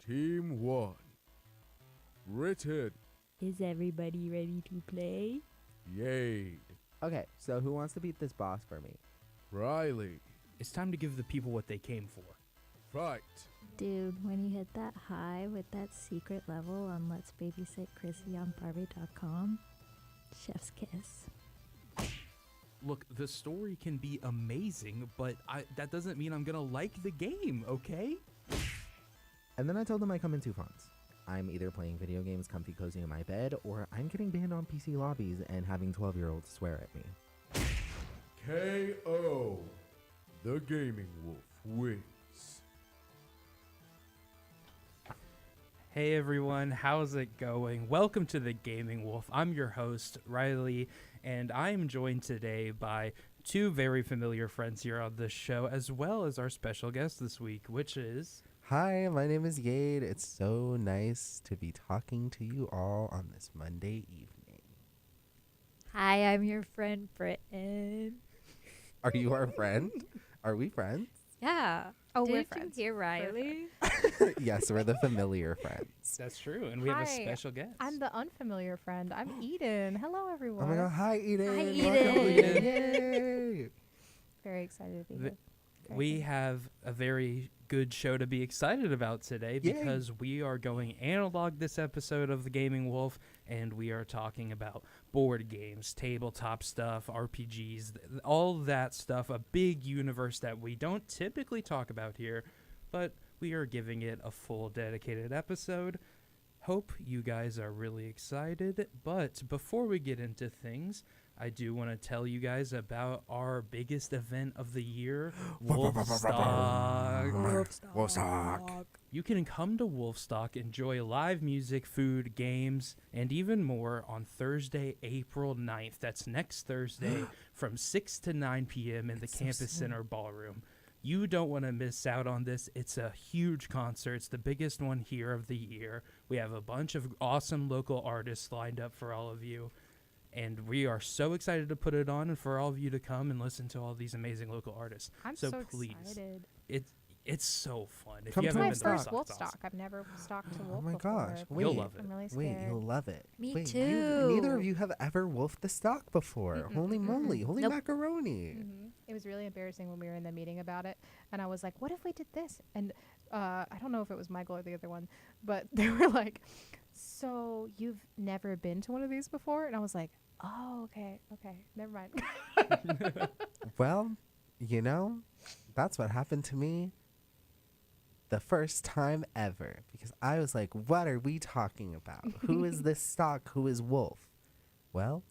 Team 1. Written. Is everybody ready to play? Yade. Okay, so who wants to beat this boss for me? Riley. It's time to give the people what they came for. Fight. Dude, when you hit that high with that secret level on Let's Babysit Chrissy on Barbie.com, chef's kiss. Look, the story can be amazing, but that doesn't mean I'm gonna like the game, okay? And then I told them I come in two fronts. I'm either playing video games comfy cozy in my bed, or I'm getting banned on PC lobbies and having 12-year-olds swear at me. KO. The Gaming Wolf wins. Hey everyone, how's it going? Welcome to the Gaming Wolf. I'm your host, Riley, and I am joined today by two very familiar friends here on the show, as well as our special guest this week, which is... Hi, my name is Yade. It's so nice to be talking to you all on this Monday evening. Hi, I'm your friend Britton. Are you our friend? Are we friends? Yeah. Oh, we're Did you friends. hear Riley? Yes, we're the familiar friends. That's true, and we have a Hi, special guest. I'm the unfamiliar friend. I'm Eden. Hello, everyone. Oh my god, hi Eden. Hi, Welcome, Eden. Yay. Very excited to be The- here. Very We excited. have a very good show to be excited about today Yay. because we are going analog this episode of the Gaming Wolf, and we are talking about board games, tabletop stuff, RPGs, all that stuff, a big universe that we don't typically talk about here, but we are giving it a full dedicated episode. Hope you guys are really excited, but before we get into things, I do want to tell you guys about our biggest event of the year, Wolfstock. Wolfstock. You can come to Wolfstock, enjoy live music, food, games, and even more on Thursday, April 9th. That's next Thursday from 6 to 9 p.m. in the so Campus soon. Center Ballroom. You don't want to miss out on this. It's a huge concert. It's the biggest one here of the year. We have a bunch of awesome local artists lined up for all of you. And we are so excited to put it on and for all of you to come and listen to all these amazing local artists. I'm so so please, excited. it's so fun. If Come you to haven't It's been my to first Woodstock, wolf it's awesome. stock. I've never stalked a Oh wolf my before. gosh. You'll Wait. love it. I'm really Wait, scared. you'll love it. Me Wait, too. neither of you have ever wolfed the stock before. Mm-mm, Holy moly. Holy Nope. macaroni. It was really embarrassing when we were in the meeting about it, and I was like, "What if we did this?" And I don't know if it was Michael or the other one, but they were like, "So you've never been to one of these before?" And I was like, "Oh, okay, never mind." Well, you know, that's what happened to me the first time ever. Because I was like, what are we talking about? Who is this stock? Who is Wolf? Well,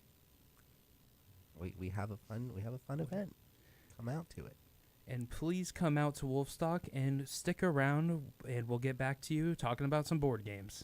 we have a fun event. Come out to it. And please come out to Wolfstock and stick around, and we'll get back to you talking about some board games.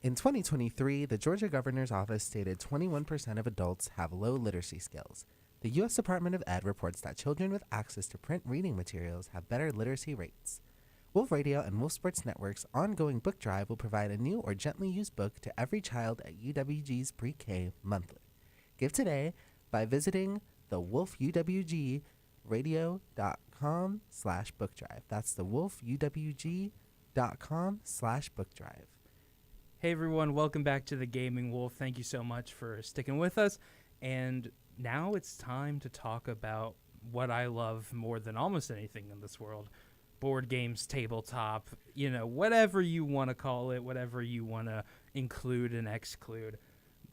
In 2023, the Georgia Governor's Office stated 21% of adults have low literacy skills. The U.S. Department of Ed reports that children with access to print reading materials have better literacy rates. Wolf Radio and Wolf Sports Network's ongoing book drive will provide a new or gently used book to every child at UWG's pre-K monthly. Give today by visiting the wolfuwgradio.com/book drive. That's the wolfuwg.com/book drive. Hey everyone, welcome back to the Gaming Wolf. Thank you so much for sticking with us. And now it's time to talk about what I love more than almost anything in this world. Board games, tabletop, whatever you want to call it, whatever you want to include and exclude.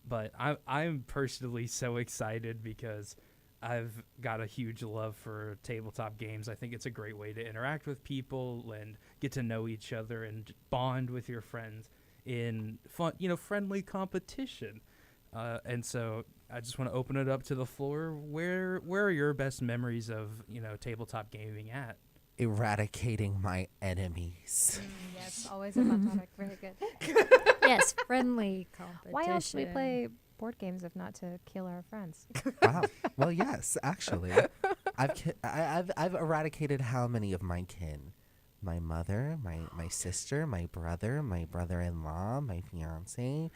But I'm personally so excited because I've got a huge love for tabletop games. I think it's a great way to interact with people and get to know each other and bond with your friends in fun, friendly competition. And so I just want to open it up to the floor. Where are your best memories of, tabletop gaming at? Eradicating my enemies. Yes, always a fun topic. Very good. Yes, friendly competition. Why else do we play board games if not to kill our friends? Wow. Well, yes, actually, I've eradicated how many of my kin? My mother, my sister, my brother-in-law, my fiance.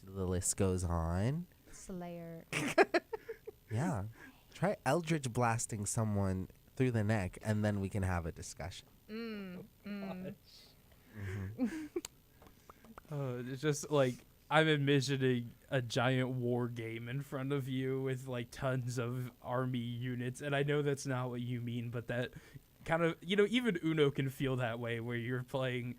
The list goes on. Slayer. Yeah. Try Eldritch blasting someone through the neck, and then we can have a discussion. It's just like I'm envisioning a giant war game in front of you with like tons of army units, and I know that's not what you mean, but that kind of, even Uno can feel that way, where you're playing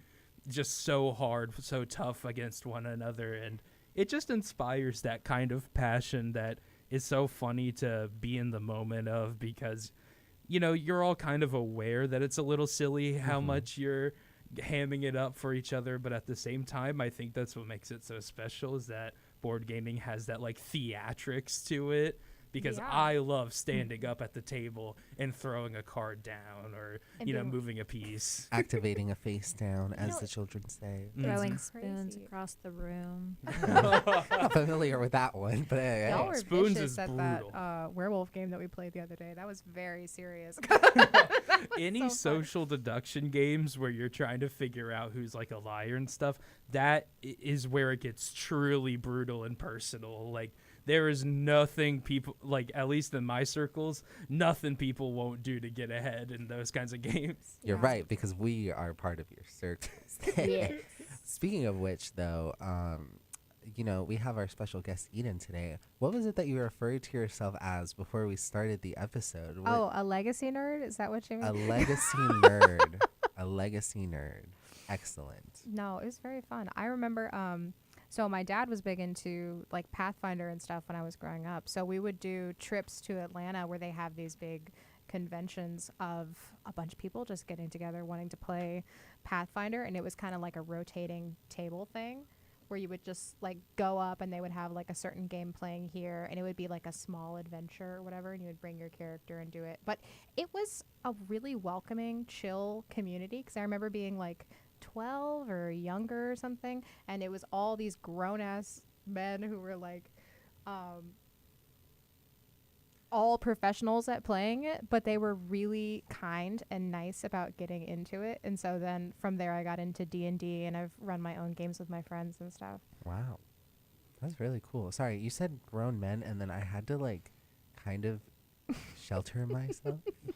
just so hard, so tough against one another, and it just inspires that kind of passion that is so funny to be in the moment of, because you're all kind of aware that it's a little silly how much you're hamming it up for each other, but at the same time, I think that's what makes it so special, is that board gaming has that like theatrics to it, because Yeah. I love standing up at the table and throwing a card down, or And being- moving a piece. Activating a face down, as know, the children say. Throwing It's spoons crazy. across the room. Not familiar with that one, but hey, Y'all were Spoons vicious is at brutal. that werewolf game that we played the other day. That was very serious. Any so fun. social deduction games where you're trying to figure out who's like a liar and stuff, that is where it gets truly brutal and personal. Like, there is nothing people, like, at least in my circles, nothing people won't do to get ahead in those kinds of games. You're Yeah. right, because we are part of your circles. Yes. Speaking of which, though, we have our special guest Eden today. What was it that you referred to yourself as before we started the episode? Oh, a legacy nerd? Is that what you mean? A legacy nerd. A legacy nerd. Excellent. No, it was very fun. I remember, so my dad was big into like Pathfinder and stuff when I was growing up. So we would do trips to Atlanta where they have these big conventions of a bunch of people just getting together wanting to play Pathfinder, and it was kind of like a rotating table thing where you would just like go up and they would have like a certain game playing here, and it would be like a small adventure or whatever, and you would bring your character and do it. But it was a really welcoming, chill community, because I remember being like 12 or younger or something, and it was all these grown-ass men who were like all professionals at playing it, but they were really kind and nice about getting into it. And so then from there I got into D&D, and I've run my own games with my friends and stuff. Wow. That's really cool. Sorry, you said grown men, and then I had to, like, kind of shelter myself. I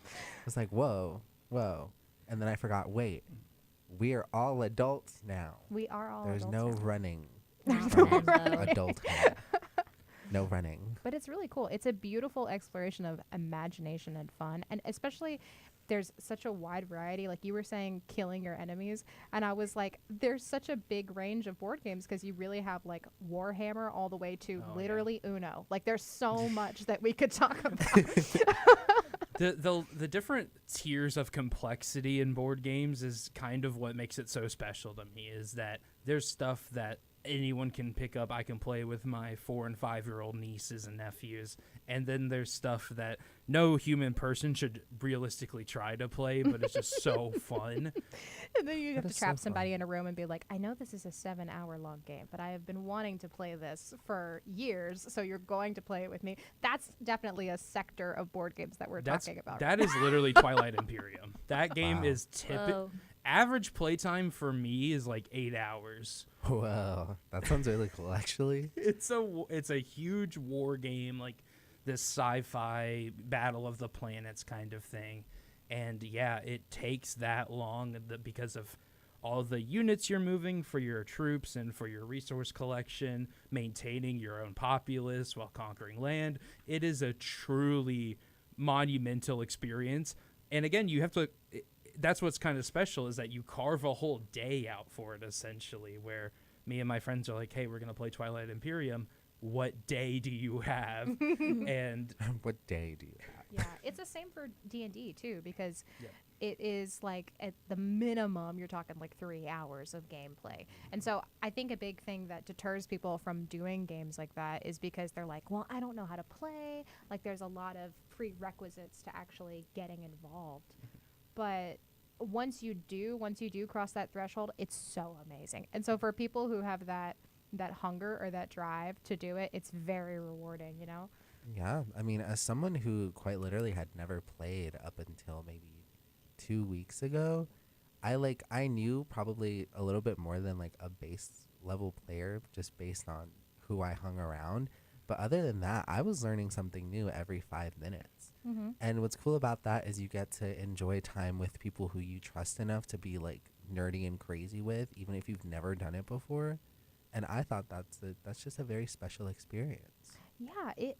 was like, whoa. And then I forgot, wait, we are all adults now. We are all There's adults no now. running Not from men, though. adulthood. No running. But it's really cool. It's a beautiful exploration of imagination and fun. And especially there's such a wide variety. Like you were saying, killing your enemies. And I was like, there's such a big range of board games, because you really have like Warhammer all the way to Oh, literally Uno. Like there's so much that we could talk about. The different tiers of complexity in board games is kind of what makes it so special to me, is that there's stuff that anyone can pick up. I can play with my 4 and 5-year-old nieces and nephews. And then there's stuff that no human person should realistically try to play, but it's just so fun. And then you have That to is trap so somebody fun. in a room and be like, I know this is a 7-hour long game, but I have been wanting to play this for years, so you're going to play it with me. That's definitely a sector of board games that we're talking about. That is literally Twilight Imperium. That game Wow. is Whoa. average playtime for me is like 8 hours. Wow, that sounds really cool, actually. It's a huge war game, like this sci-fi battle of the planets kind of thing. And yeah, it takes that long because of all the units you're moving for your troops and for your resource collection, maintaining your own populace while conquering land. It is a truly monumental experience. And again, you have to that's what's kind of special, is that you carve a whole day out for it, essentially, where me and my friends are like, hey, we're going to play Twilight Imperium. What day do you have? And What day do you have? Yeah, it's the same for D&D too, because Yep. it is like at the minimum you're talking like 3 hours of gameplay. And so I think a big thing that deters people from doing games like that is because they're like, well, I don't know how to play. Like there's a lot of prerequisites to actually getting involved. But once you do cross that threshold, it's so amazing. And so for people who have that hunger or that drive to do it, it's very rewarding, you know? Yeah, I mean, as someone who quite literally had never played up until maybe 2 weeks ago, I knew probably a little bit more than like a base level player just based on who I hung around. But other than that, I was learning something new every 5 minutes. Mm-hmm. And what's cool about that is you get to enjoy time with people who you trust enough to be like nerdy and crazy with, even if you've never done it before. And I thought that's just a very special experience. Yeah, it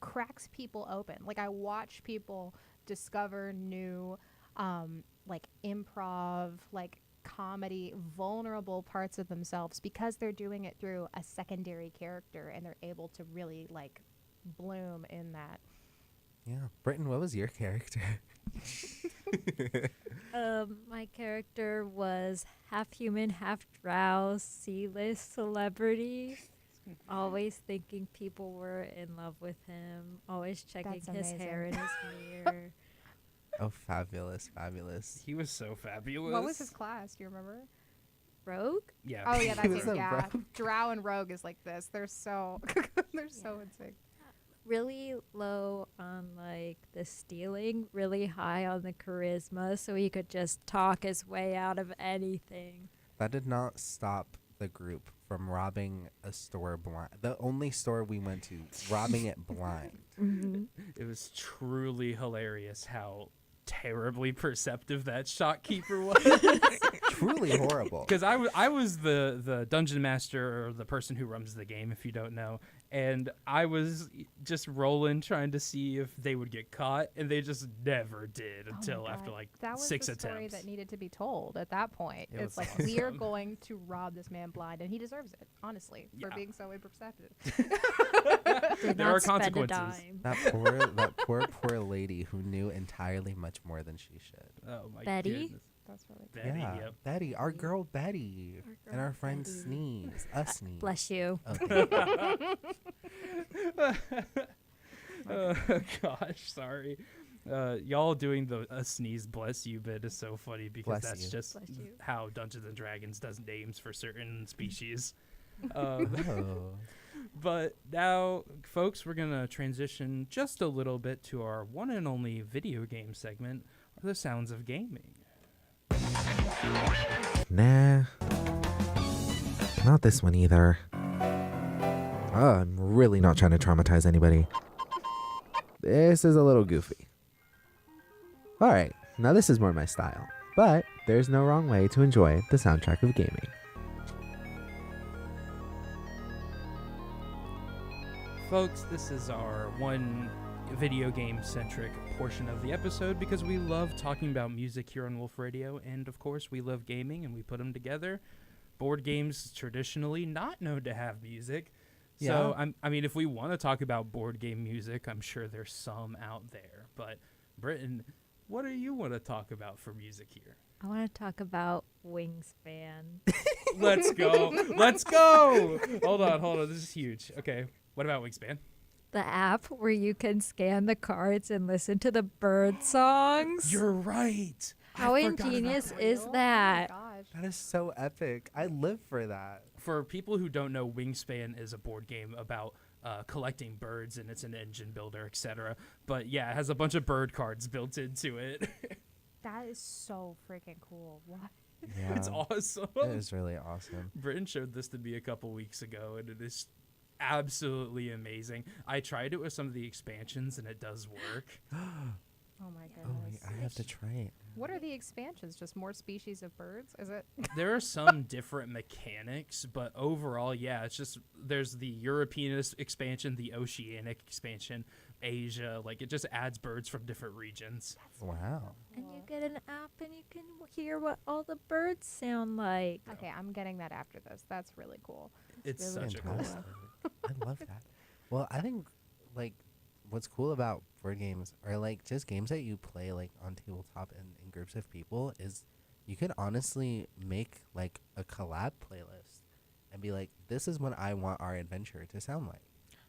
cracks people open. Like I watch people discover new like improv, like comedy, vulnerable parts of themselves because they're doing it through a secondary character and they're able to really like bloom in that. Yeah. Britton, what was your character? My character was half human, half drow, C-list celebrity. Always thinking people were in love with him. Always checking That's his amazing. hair in his mirror. Oh, fabulous, fabulous. he was so fabulous. What was his class? Do you remember? Rogue? Yeah. Oh yeah, that's was it. a Yeah, rogue. drow and rogue is like this. They're so they're so in sync. Really low on like the stealing, really high on the charisma, so he could just talk his way out of anything. That did not stop the group from robbing a store blind. The only store we went to, robbing it blind. It was truly hilarious how terribly perceptive that shopkeeper was. Truly horrible. Because I was the dungeon master, or the person who runs the game, if you don't know, and I was just rolling trying to see if they would get caught, and they just never did Oh my until God. after like That was 6 the story attempts. that needed to be told at that point. It It's was like we are awesome. going to rob this man blind, and he deserves it, honestly, for Yeah. being so imperceptive. Did There not are spend a consequences. dime. That poor lady who knew entirely much more than she should. Oh my Betty? goodness. That's really Betty, yeah, yep. Betty, our girl Betty, and our friend Betty. Sneeze, us Sneeze. Bless you. Okay. Oh gosh, sorry. Y'all doing the sneeze bless you bit is so funny because Bless that's you. just Bless you. how Dungeons and Dragons does names for certain species. Oh. But now, folks, we're gonna transition just a little bit to our one and only video game segment, The Sounds of Gaming. Nah. Not this one either. I'm really not trying to traumatize anybody. This is a little goofy. Alright, now this is more my style. But there's no wrong way to enjoy the soundtrack of gaming. Folks, this is our one video game centric portion of the episode because we love talking about music here on Wolf Radio, and of course we love gaming and we put them together. Board games traditionally not known to have music. So I mean, if we want to talk about board game music, I'm sure there's some out there. But Britton, what do you want to talk about for music here? I want to talk about Wingspan. Let's go. Let's go. Hold on. This is huge. Okay. What about Wingspan? The app where you can scan the cards and listen to the bird songs. You're right. How I forgot about ingenious that. is that? Oh my gosh. That is so epic. I live for that. For people who don't know, Wingspan is a board game about collecting birds, and it's an engine builder, etc. But yeah, it has a bunch of bird cards built into it. That is so freaking cool. What? Yeah. It's awesome. It is really awesome. Britton showed this to me a couple weeks ago, and it is absolutely amazing. I tried it with some of the expansions, and it does work. Oh my Oh, goodness. I have to try it. What are the expansions? Just more species of birds? Is it? There are some different mechanics, but overall, yeah, it's just there's the European expansion, the Oceanic expansion, Asia. Like, it just adds birds from different regions. Wow. And you get an app and you can hear what all the birds sound like. Okay, I'm getting that after this. That's really cool. It's really such a cool Fantastic. I love that. Well, I think like what's cool about board games or like just games that you play like on tabletop and in groups of people is you could honestly make like a collab playlist and be like, this is what I want our adventure to sound like.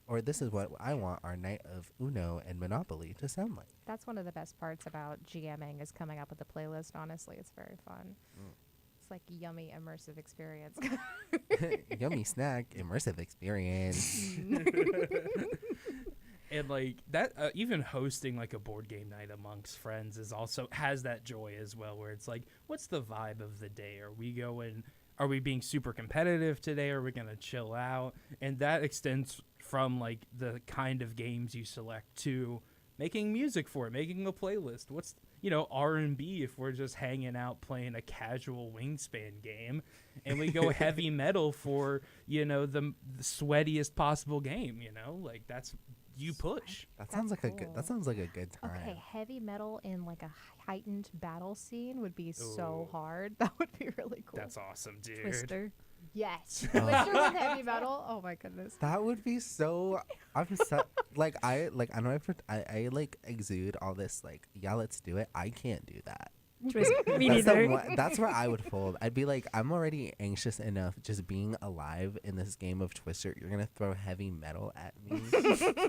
Or this is what I want our night of Uno and Monopoly to sound like. That's one of the best parts about GMing is coming up with a playlist. Honestly, it's very fun. It's like yummy immersive experience. Yummy snack, immersive experience. And like that, even hosting like a board game night amongst friends is also has that joy as well, where it's like, what's the vibe of the day? Are we being super competitive today? Are we gonna chill out? And that extends from like the kind of games you select to making music for it, making a playlist. What's R&B if we're just hanging out playing a casual Wingspan game, and we go heavy metal for the sweatiest possible game. Like that's you push. That sounds like a good. cool. That sounds like a good time. Okay, heavy metal in like a heightened battle scene would be so Ooh. hard. That would be really cool. That's awesome, dude. Twister. Yes. Oh. Twister with heavy metal. Oh my goodness. That would be so. I'm so like I know I like exude all this like, yeah, let's do it. I can't do that. Me That's, the neither. one, that's where I would fold. I'd be like, I'm already anxious enough just being alive in this game of Twister. You're gonna throw heavy metal at me.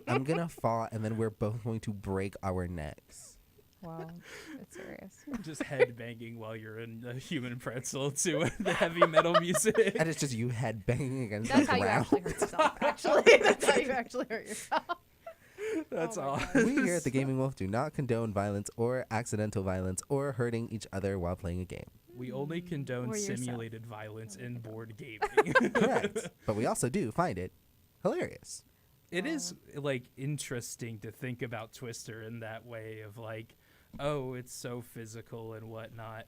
I'm gonna fall, and then we're both going to break our necks. Wow. It's serious. Just headbanging while you're in the human pretzel to the heavy metal music. And it's just you head banging against That's the how you ground. actually hurt yourself. Actually, that's how you actually hurt yourself. That's Oh my all. God. We here at the Gaming Wolf do not condone violence or accidental violence or hurting each other while playing a game. We only condone Or yourself. simulated violence in board gaming. Correct. But we also do find it hilarious. It is like interesting to think about Twister in that way of like, oh, it's so physical and whatnot.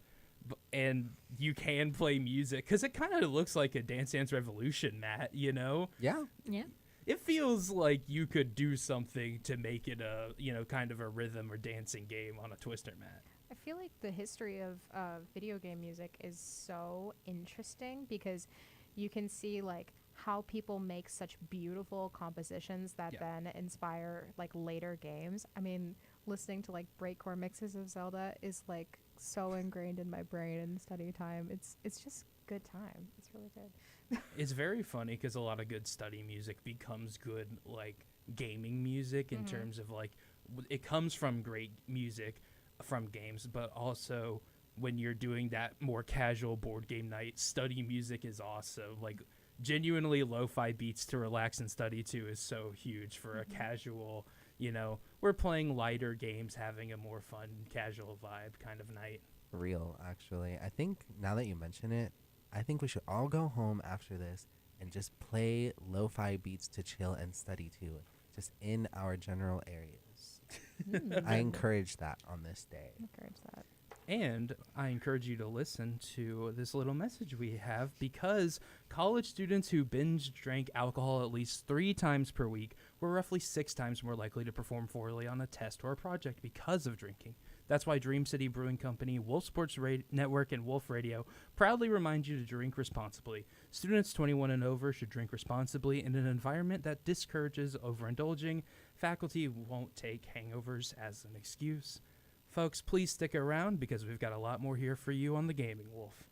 And you can play music because it kind of looks like a Dance Dance Revolution, Matt, Yeah. Yeah. It feels like you could do something to make it a, kind of a rhythm or dancing game on a Twister mat. I feel like the history of video game music is so interesting because you can see like how people make such beautiful compositions that Yeah. then inspire like later games. I mean, listening to like breakcore mixes of Zelda is like so ingrained in my brain in study time. It's just good time. It's really good. It's very funny because a lot of good study music becomes good like gaming music in terms of like it comes from great music from games, but also when you're doing that more casual board game night, study music is awesome. Like genuinely lo-fi beats to relax and study to is so huge for a casual, we're playing lighter games, having a more fun, casual vibe kind of night. Real, actually. I think now that you mention it, I think we should all go home after this and just play lo-fi beats to chill and study to, just in our general areas. I encourage that on this day. Encourage that. And I encourage you to listen to this little message we have because college students who binge drank alcohol at least 3 times per week were roughly 6 times more likely to perform poorly on a test or a project because of drinking. That's why Dream City Brewing Company, Wolf Sports Network, and Wolf Radio proudly remind you to drink responsibly. Students 21 and over should drink responsibly in an environment that discourages overindulging. Faculty won't take hangovers as an excuse. Folks, please stick around because we've got a lot more here for you on the Gaming Wolf.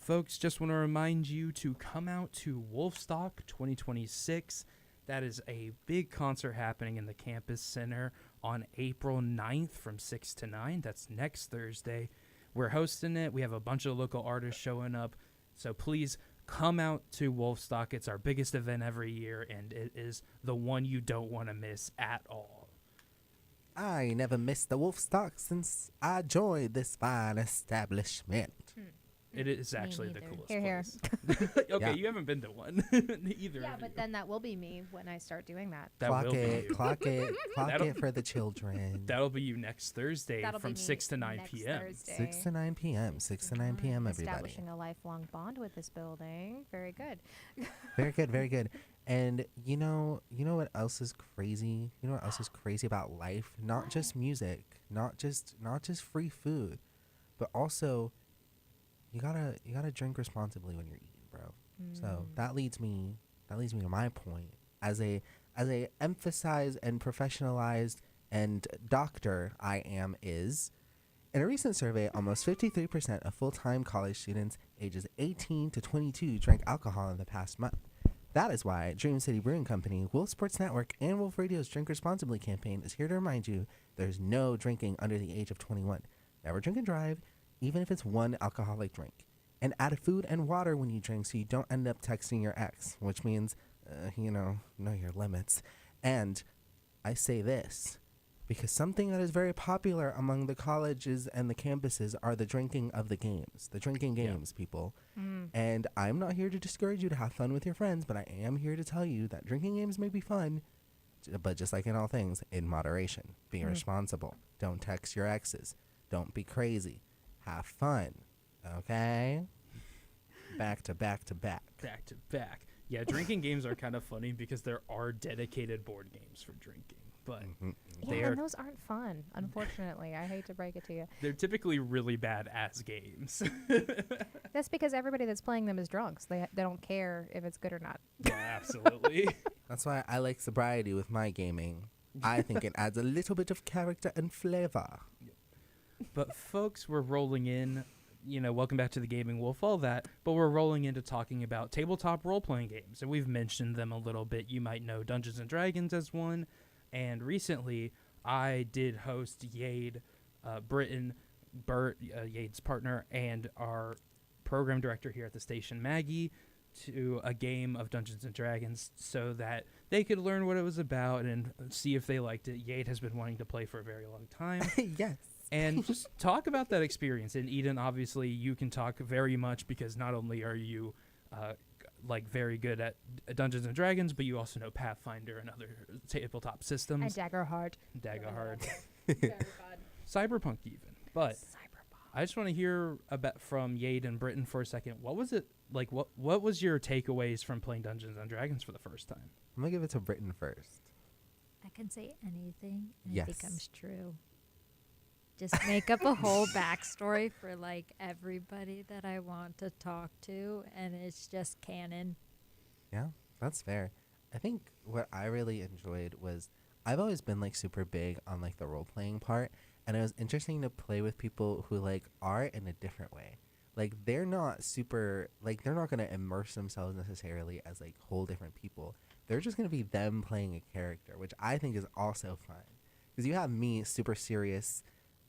folks, just want to remind you to come out to Wolfstock 2026. That is a big concert happening in the campus center on April 9th from 6 to 9. That's next Thursday. We're hosting it. We have a bunch of local artists showing up. So please come out to Wolfstock. It's our biggest event every year, and it is the one you don't want to miss at all. I never missed the Wolfstock since I joined this fine establishment. It is Me actually the neither. coolest Hear, hear. place. Okay, Yeah. you haven't been to one. Either Yeah, of but you. then that will be me when I start doing that. That Clock will be it, you. clock it, clock That'll- it for the children. That'll be you next Thursday That'll from be me 6 to 9 next p.m. Thursday. 6 to 9 p.m. 6 to 9 p.m. Everybody. Establishing a lifelong bond with this building. Very good. Very good, very good. And you know what else is crazy? You know what else is crazy about life? Not just music, not just free food, but also you gotta drink responsibly when you're eating, bro. So that leads me to my point. As a emphasized and professionalized and doctor I am is, in a recent survey, almost 53% of full-time college students ages 18 to 22 drank alcohol in the past month. That is why Dream City Brewing Company, Wolf Sports Network, and Wolf Radio's Drink Responsibly campaign is here to remind you there's no drinking under the age of 21. Never drink and drive, even if it's one alcoholic drink. And add food and water when you drink so you don't end up texting your ex, which means, know your limits. And I say this because something that is very popular among the colleges and the campuses are the drinking of the games, the drinking games, people. And I'm not here to discourage you to have fun with your friends, but I am here to tell you that drinking games may be fun, but just like in all things, in moderation. Be responsible. Don't text your exes. Don't be crazy. Have fun. Okay? Back to back to back. Back to back. Yeah, drinking games are kind of funny because there are dedicated board games for drinking, but they Yeah, are and those aren't fun, unfortunately. I hate to break it to you. they're typically really bad as games. That's because everybody that's playing them is drunk, so they don't care if it's good or not. Yeah, absolutely. That's why I like sobriety with my gaming. I think it adds a little bit of character and flavor. But folks, we're rolling in, welcome back to the Gaming Wolf, all that, but we're rolling into talking about tabletop role-playing games, and we've mentioned them a little bit. You might know Dungeons & Dragons as one, and recently I did host Yade, Bert, Yade's partner, and our program director here at the station, Maggie, to a game of Dungeons & Dragons so that they could learn what it was about and see if they liked it. Yade has been wanting to play for a very long time. Yes. And just talk about that experience. And Eden, obviously, you can talk very much because not only are you very good at Dungeons and Dragons, but you also know Pathfinder and other tabletop systems. And Daggerheart. Daggerhard, Cyberpunk, even. But I just want to hear about from Yade and Britton for a second. What was it like? What was your takeaways from playing Dungeons and Dragons for the first time? I'm going to give it to Britain first. I can say anything and Yes. it becomes true. Just make up a whole backstory for everybody that I want to talk to, and it's just canon. Yeah, that's fair. I think what I really enjoyed was I've always been super big on the role playing part, and it was interesting to play with people who are in a different way. They're not super they're not going to immerse themselves necessarily as whole different people. They're just going to be them playing a character, which I think is also fun. Because you have me super serious,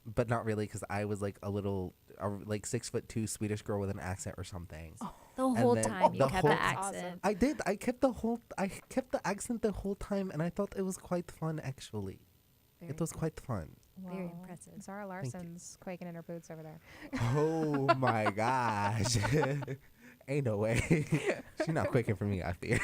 but not really, because I was a little 6'2" Swedish girl with an accent or something. The whole then time you the kept whole- the Awesome. accent. I did. I kept the accent the whole time, and I thought it was quite fun. Actually, Very it was good. quite fun. Very Whoa. impressive. Zara Larson's quaking in her boots over there. Oh my gosh! Ain't no way. She's not quaking for me. I fear.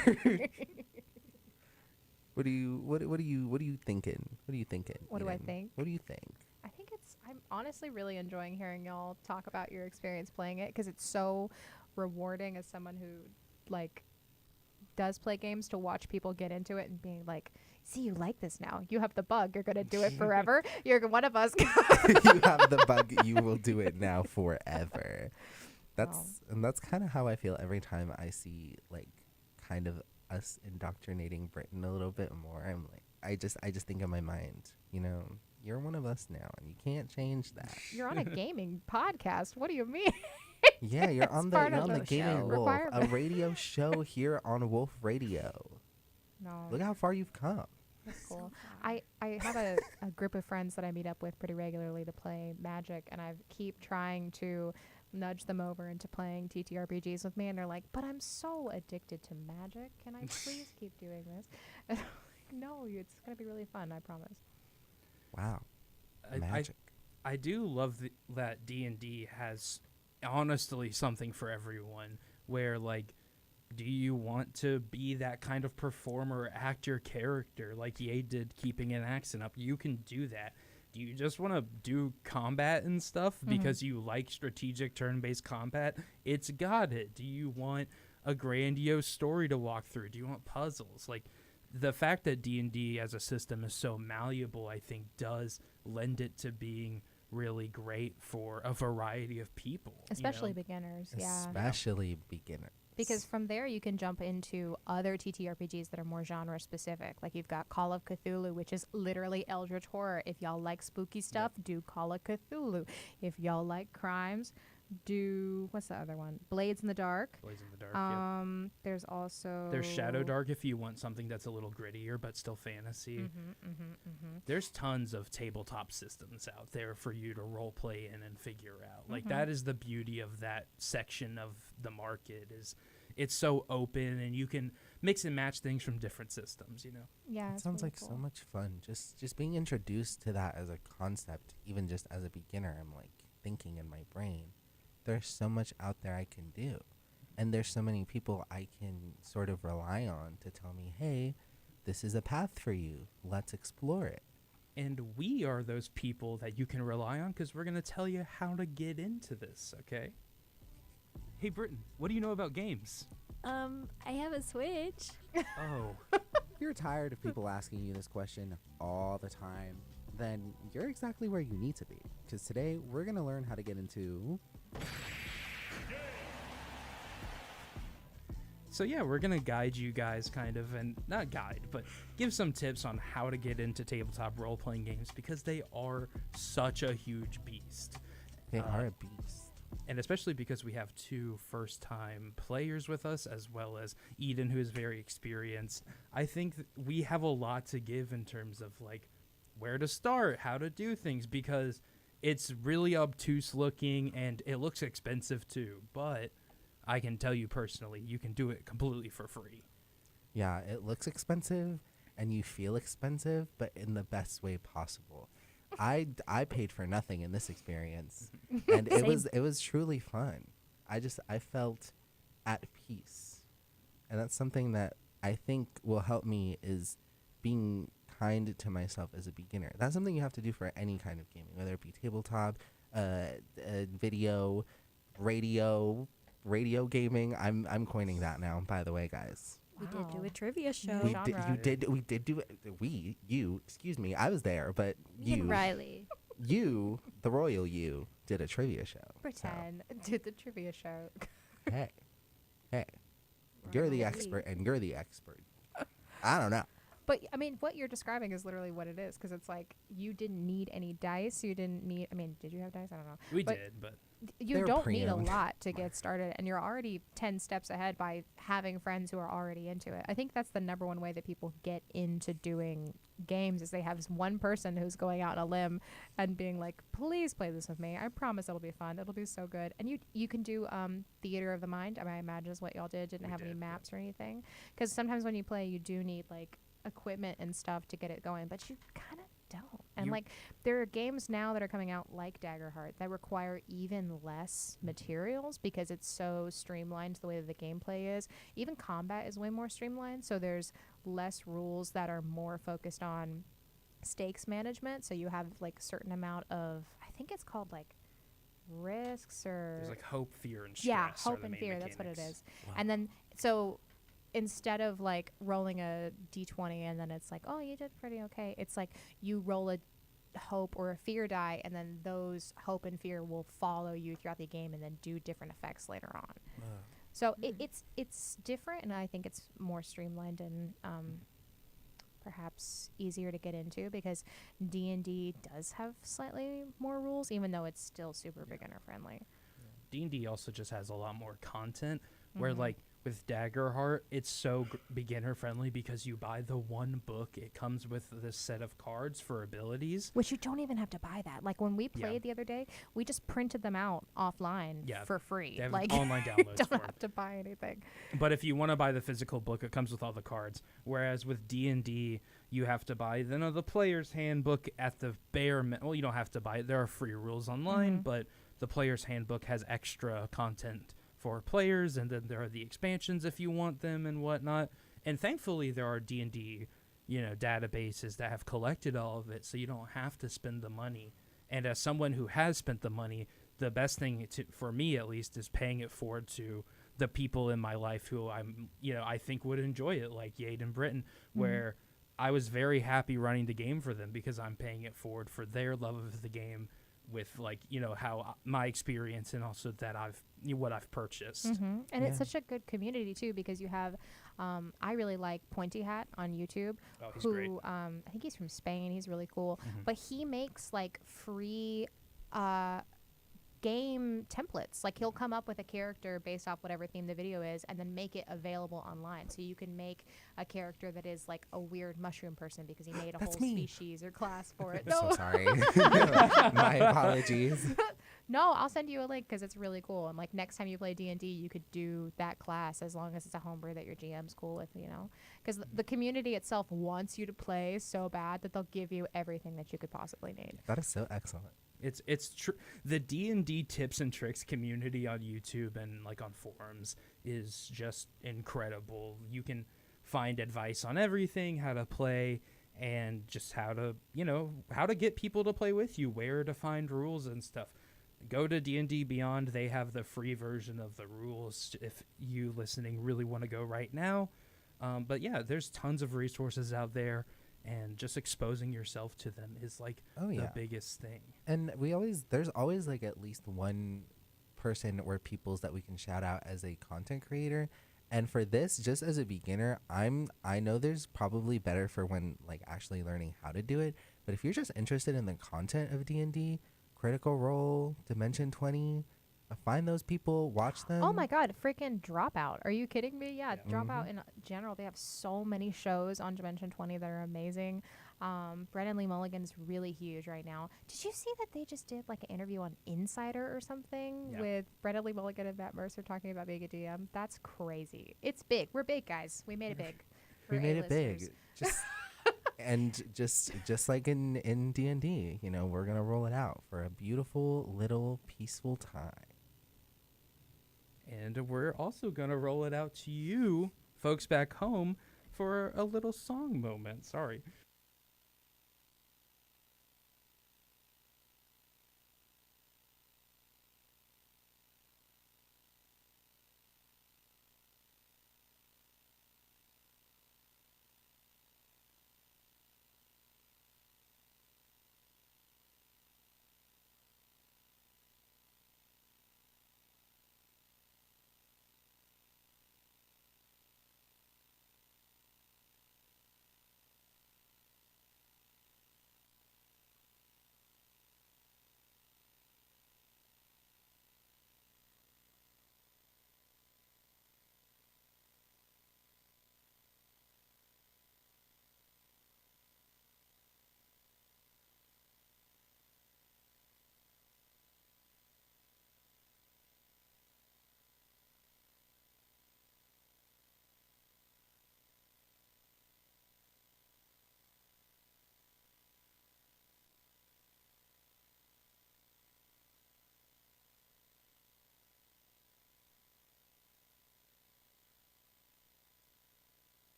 What are you thinking? What are you thinking? What do I Eden? think? What do you think? I think I'm honestly really enjoying hearing y'all talk about your experience playing it because it's so rewarding as someone who does play games to watch people get into it and being see, you like this now. You have the bug. You're going to do it forever. You're one of us. You have the bug. You will do it now forever. That's kind of how I feel every time I see kind of us indoctrinating Britain a little bit more. I'm I just think in my mind, you're one of us now, and you can't change that. You're on a gaming podcast. What do you mean? Yeah, you're on part you're of on the the Gaming show. Wolf, a Requirement. radio show here on Wolf Radio. No, Look how far you've come. that's So cool. far. I have a group of friends that I meet up with pretty regularly to play Magic, and I keep trying to nudge them over into playing TTRPGs with me, and they're like, "But I'm so addicted to Magic. Can I please keep doing this?" And I'm like, "No, it's gonna be really fun. I promise." Wow, I magic. I do love that D&D has honestly something for everyone. Where like, do you want to be that kind of performer, act your character like Ye did, keeping an accent up? You can do that. Do you just want to do combat and stuff because you like strategic turn-based combat? It's got it. Do you want a grandiose story to walk through? Do you want puzzles? Like, the fact that D&D as a system is so malleable, I think, does lend it to being really great for a variety of people. Especially beginners, yeah. Especially beginner. Because from there you can jump into other TTRPGs that are more genre specific. Like you've got Call of Cthulhu, which is literally Eldritch horror. If y'all like spooky stuff, do Call of Cthulhu. If y'all like crimes, do what's the other one? Blades in the Dark. Blades in the Dark. Yep. There's also There's Shadow Dark if you want something that's a little grittier but still fantasy. There's tons of tabletop systems out there for you to role play in and figure out. Like that is the beauty of that section of the market, is it's so open and you can mix and match things from different systems, you know. Yeah, It it's sounds really like so cool. much fun. Just being introduced to that as a concept, even just as a beginner, I'm like thinking in my brain, there's so much out there I can do. And there's so many people I can sort of rely on to tell me, hey, this is a path for you. Let's explore it. And we are those people that you can rely on because we're going to tell you how to get into this, okay? Hey, Britton, what do you know about games? I have a Switch. Oh, If you're tired of people asking you this question all the time, then you're exactly where you need to be. Because today we're going to learn how to get into. so yeah, we're going to guide you guys kind of, and not guide, but give some tips on how to get into tabletop role-playing games because they are such a huge beast. They are a beast. And especially because we have two first-time players with us, as well as Eden, who is very experienced. I think we have a lot to give in terms of like where to start, how to do things, because it's really obtuse looking and it looks expensive too. But I can tell you personally, you can do it completely for free. Yeah, it looks expensive and you feel expensive, but in the best way possible. I paid for nothing in this experience, and it was truly fun. I felt at peace, and that's something that I think will help me, is being kind to myself as a beginner. That's something you have to do for any kind of gaming, whether it be tabletop, video, radio gaming. I'm coining that now, by the way, guys. We did do Wow. a trivia show. We did- genre. We did do it. You, excuse me, I was there, but Me and you, Riley. you, the royal you, did a trivia show. So, Pretend did the trivia show. hey, you're the Riley. expert, and you're the expert. I don't know. But I mean, what you're describing is literally what it is, because it's like you didn't need any dice. You didn't need. I mean, did you have dice? I don't know. We But did, but You They were don't need a pre-owned. lot to get started, and you're already 10 steps ahead by having friends who are already into it. I think that's the number one way that people get into doing games, is they have this one person who's going out on a limb and being like, please play this with me. I promise it'll be fun. It'll be so good. And you can do theater of the mind. I mean, I imagine is what y'all did. Didn't We have any did, yeah. maps or anything. Because sometimes when you play, you do need like equipment and stuff to get it going, but you kind of don't. And You- like there are games now that are coming out like Daggerheart that require even less materials because it's so streamlined the way that the gameplay is. Even combat is way more streamlined, so there's less rules that are more focused on stakes management. So you have like a certain amount of, I think it's called like risks or there's like hope, fear, and stress. yeah, are hope the and main fear. That's what it mechanics. is. And then so instead of like rolling a d20 and then it's like, oh, you did pretty okay, it's like you roll a hope or a fear die, and then those hope and fear will follow you throughout the game and then do different effects later on. So it's different, and I think it's more streamlined and perhaps easier to get into because D&D does have slightly more rules, even though it's still super beginner friendly. D&D also just has a lot more content where Mhm. like with Daggerheart, it's so beginner friendly because you buy the one book. It comes with this set of cards for abilities. Which you don't even have to buy that. Like when we Yeah. played the other day, we just printed them out offline Yeah, for free. They have Like online you downloads don't for it. have to buy anything. But if you want to buy the physical book, it comes with all the cards. Whereas with D&D, you have to buy the player's handbook at the well, you don't have to buy it. There are free rules online, Mhm. but the player's handbook has extra content for players, and then there are the expansions if you want them and whatnot. And thankfully, there are D&D, databases that have collected all of it, so you don't have to spend the money. And as someone who has spent the money, the best thing for me at least is paying it forward to the people in my life who I think would enjoy it, like Yade and Britton, where I was very happy running the game for them because I'm paying it forward for their love of the game with how my experience and also that what I've purchased. Mm-hmm. And it's Yeah. such a good community too because you have, I really like Pointy Hat on YouTube, Oh, he's who great. I think he's from Spain. He's really cool, Mhm. but he makes like free game templates. Like he'll come up with a character based off whatever theme the video is and then make it available online. So you can make a character that is like a weird mushroom person because he made a That's whole me. species or class for it. So No, sorry. My apologies. no, I'll send you a link because it's really cool. And like next time you play D&D, you could do that class as long as it's a homebrew that your GM's cool with, because the community itself wants you to play so bad that they'll give you everything that you could possibly need. That is so excellent. It's true. The D&D tips and tricks community on YouTube and like on forums is just incredible. You can find advice on everything, how to play, and just how to get people to play with you, where to find rules and stuff. Go to D&D Beyond. They have the free version of the rules if you listening really want to go right now. But yeah, there's tons of resources out there, and just exposing yourself to them is like Oh, yeah. the biggest thing. And there's always like at least one person or peoples that we can shout out as a content creator. And for this, just as a beginner, I know there's probably better for when like actually learning how to do it. But if you're just interested in the content of D&D, Critical Role, Dimension 20, find those people, watch them. Oh my God, freaking Dropout. Are you kidding me? Yeah, Yeah. Dropout in general, they have so many shows on Dimension 20 that are amazing. Brennan Lee Mulligan's really huge right now. Did you see that they just did like an interview on Insider or something Yeah. with Brennan Lee Mulligan and Matt Mercer talking about being a DM? That's crazy. It's big. We're big, guys. We made it big. We We're made it A-listers. big. Just like in D&D, we're going to roll it out for a beautiful little peaceful time. And we're also going to roll it out to you, folks back home, for a little song moment. Sorry.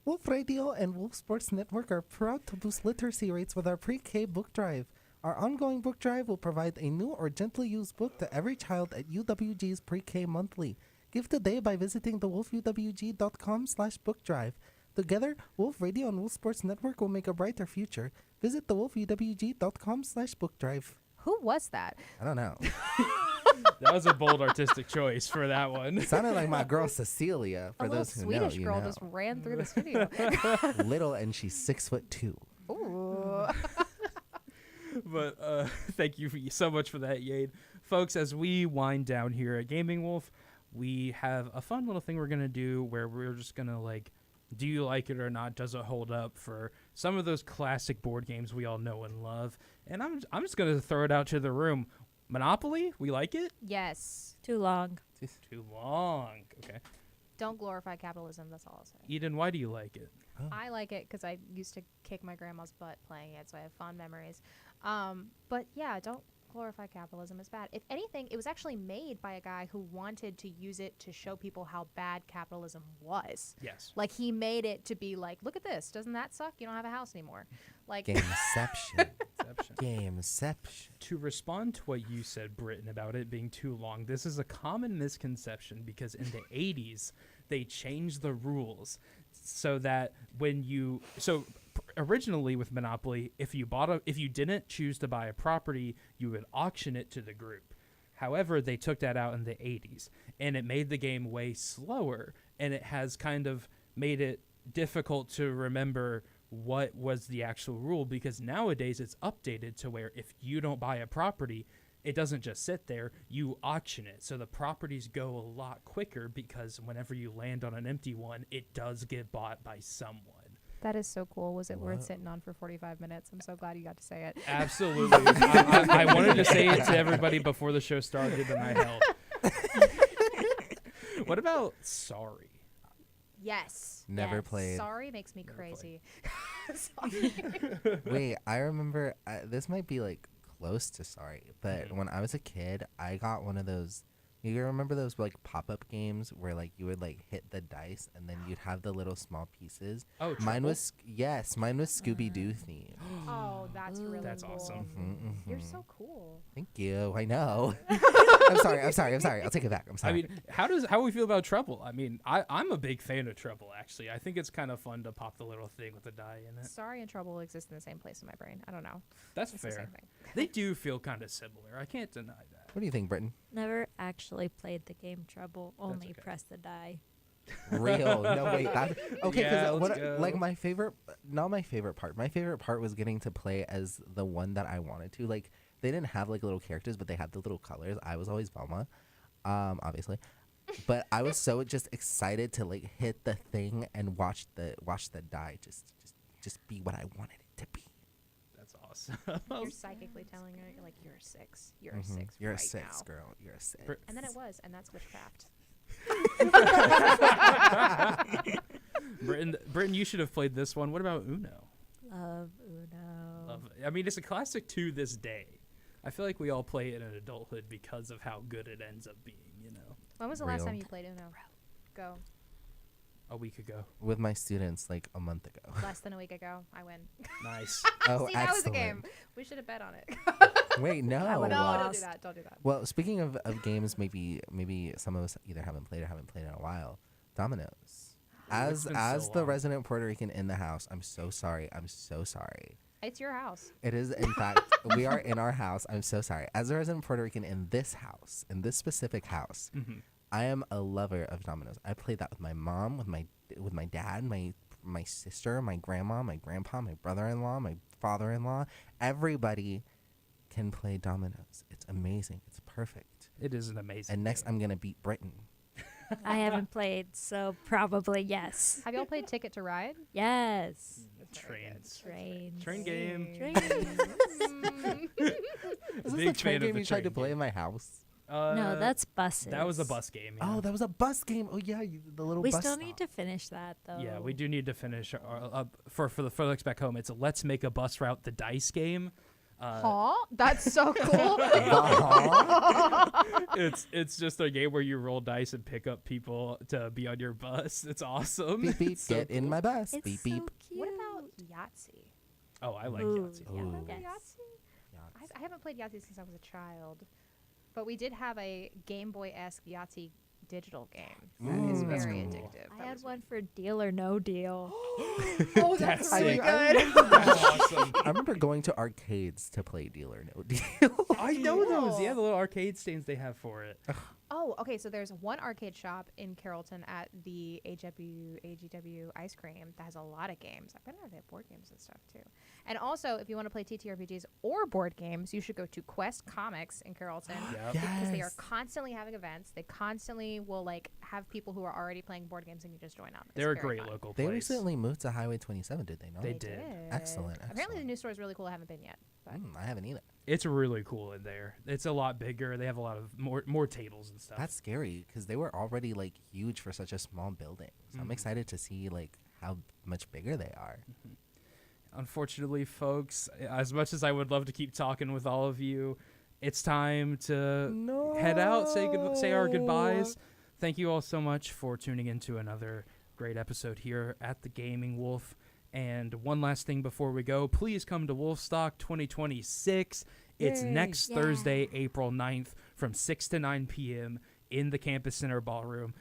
Wolf Radio and Wolf Sports Network are proud to boost literacy rates with our pre-K book drive. Our ongoing book drive will provide a new or gently used book to every child at UWG's pre-K monthly. Give today by visiting thewolfuwg.com/bookdrive. Together, Wolf Radio and Wolf Sports Network will make a brighter future. Visit thewolfuwg.com/bookdrive. Who was that? I don't know. That was a bold artistic choice for that one. Sounded like my girl Cecilia. For A little those who Swedish know, you girl know. just ran through this video. Little, and she's 6'2". Ooh. But thank you so much for that, Yade. Folks, as we wind down here at Gaming Wolf, we have a fun little thing we're going to do where we're just going to, like, do you like it or not? Does it hold up for some of those classic board games we all know and love? And I'm just going to throw it out to the room. Monopoly, we like it? Yes. Too long. Too long. Okay. Don't glorify capitalism. That's all I'll say. Eden, why do you like it? I like it because I used to kick my grandma's butt playing it, so I have fond memories. But yeah, don't glorify capitalism as bad. If anything, it was actually made by a guy who wanted to use it to show people how bad capitalism was. Yes. Like, he made it to be like, look at this. Doesn't that suck? You don't have a house anymore. Like, Gameception. Exception. Gameception. To respond to what you said, Britton, about it being too long, this is a common misconception because in the 80s, they changed the rules so that originally with Monopoly, if you didn't choose to buy a property, you would auction it to the group. However, they took that out in the 80s, and it made the game way slower, and it has kind of made it difficult to remember what was the actual rule, because nowadays it's updated to where if you don't buy a property, it doesn't just sit there, you auction it. So the properties go a lot quicker because whenever you land on an empty one, it does get bought by someone. that is so cool. Was it worth Whoa. sitting on for 45 minutes? I'm so glad you got to say it. Absolutely. I wanted to say it to everybody before the show started, and I held. What about Sorry? Yes. Never yes. played. Sorry makes me Never crazy. Sorry. Wait, I remember, this might be like close to Sorry, but Mhm. when I was a kid, I got one of those. You remember those like pop-up games where like you would like hit the dice and then you'd have the little small pieces? Oh, Mine was mine was Scooby-Doo themed. Oh, that's really That's cool. awesome. You're so cool. Thank you. I know. I'm sorry. I'll take it back. I'm sorry. I mean, how do we feel about Trouble? I mean, I'm a big fan of Trouble, actually. I think it's kind of fun to pop the little thing with the die in it. Sorry and Trouble exist in the same place in my brain. I don't know. That's It's the same fair. thing. They do feel kind of similar. I can't deny that. What do you think, Britton? Never actually played the game Trouble. Only okay. press the die. Real? No, wait. That okay? Yeah, Because let's go. like my favorite, not my favorite part. My favorite part was getting to play as the one that I wanted to. Like they didn't have like little characters, but they had the little colors. I was always Velma, obviously. But I was so just excited to like hit the thing and watch the die just be what I wanted it to be. That's awesome. You're psychically telling her, you're like, you're a 6. You're a Mhm. 6 You're right a 6, now. girl. You're a 6. And then it was, and that's witchcraft. Britton, you should have played this one. What about Uno? Love Uno. Love it. I mean, it's a classic to this day. I feel like we all play it in adulthood because of how good it ends up being, you know. When was the last Real. time you played Uno? Go. A week ago. With my students like a month ago. Less than a week ago. I win. Nice. Oh, See, that was a excellent. game. We should have bet on it. Wait, no. I would've No, lost. don't do that. Don't do that. Well, speaking of games, maybe some of us either haven't played or haven't played in a while. Dominoes. It's been so As the long. resident Puerto Rican in the house, I'm so sorry. I'm so sorry. It's your house. It is, in fact, we are in our house. I'm so sorry. As a resident Puerto Rican in this house, in this specific house, Mm-hmm. I am a lover of dominoes. I played that with my mom, with my dad, my sister, my grandma, my grandpa, my brother-in-law, my father-in-law. Everybody can play dominoes. It's amazing. It's perfect. It is an amazing. And next, game. I'm gonna beat Britain. I haven't played, so probably yes. Have y'all played Ticket to Ride? Yes. Trains. Trains. Train game. Trains. Is this Big the train fan of game the you tried to train play game. in my house? No, that's buses. That was a bus game. Yeah. Oh, that was a bus game. Oh yeah, the little We bus still stop. need to finish that though. Yeah, we do need to finish for the folks back home. It's a Let's Make a Bus Route the dice game. Huh? That's so cool. It's just a game where you roll dice and pick up people to be on your bus. It's awesome. Beep beep. It's so Get in cool. my bus. It's Beep so beep. cute. What about Yahtzee? Oh, I like Ooh, Yahtzee. Yeah, Ooh. remember Yes. Yahtzee? I haven't played Yahtzee since I was a child, but we did have a Game Boy-esque Yahtzee digital game. That is Ooh, that's very cool. addictive. I That had was one for Deal or No Deal. Oh, That's that's really sick. good. Awesome. I remember going to arcades to play Deal or No Deal. I know those. Yeah, Cool. the little arcade stands they have for it. Oh, okay. So there's one arcade shop in Carrollton at the AGW Ice Cream that has a lot of games. I bet they have board games and stuff too. And also, if you want to play TTRPGs or board games, you should go to Quest Comics in Carrollton. Yep. Because they are Yes. constantly having events. They constantly will like have people who are already playing board games and you just join up. It's They're a very great fun. local They place. recently moved to Highway 27, did they not? They did. Excellent, Apparently the excellent. new store is really cool. I haven't been yet. But I haven't either. It's really cool in there. It's a lot bigger. They have a lot of more tables and stuff. That's scary because they were already like huge for such a small building. So I'm Mhm. excited to see like how much bigger they are. Unfortunately, folks, as much as I would love to keep talking with all of you, it's time to head out, say our goodbyes. Thank you all so much for tuning in to another great episode here at the Gaming Wolf. And one last thing before we go, please come to Wolfstock 2026. It's Yay. next Yeah. Thursday, April 9th from 6 to 9 p.m. in the Campus Center Ballroom.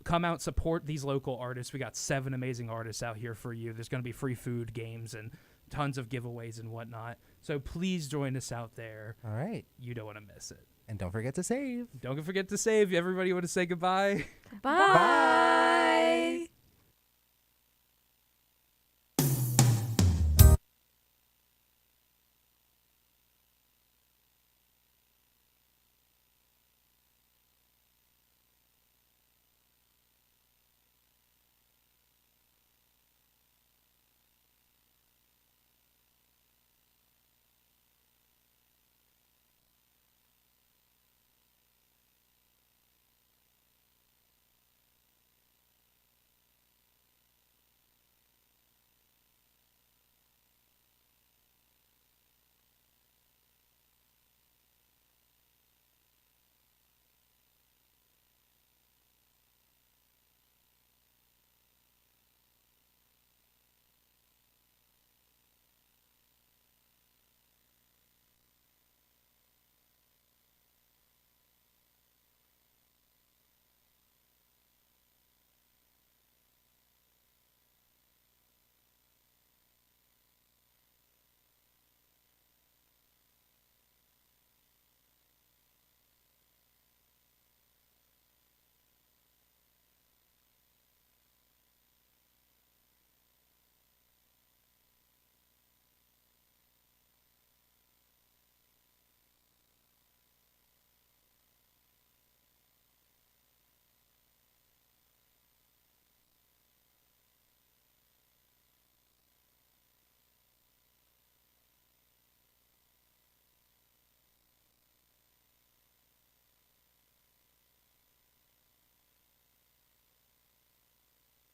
Come out, support these local artists. We got 7 amazing artists out here for you. There's going to be free food, games, and tons of giveaways and whatnot. So please join us out there. All right. You don't want to miss it. And don't forget to save. Don't forget to save. Everybody want to say goodbye? Bye.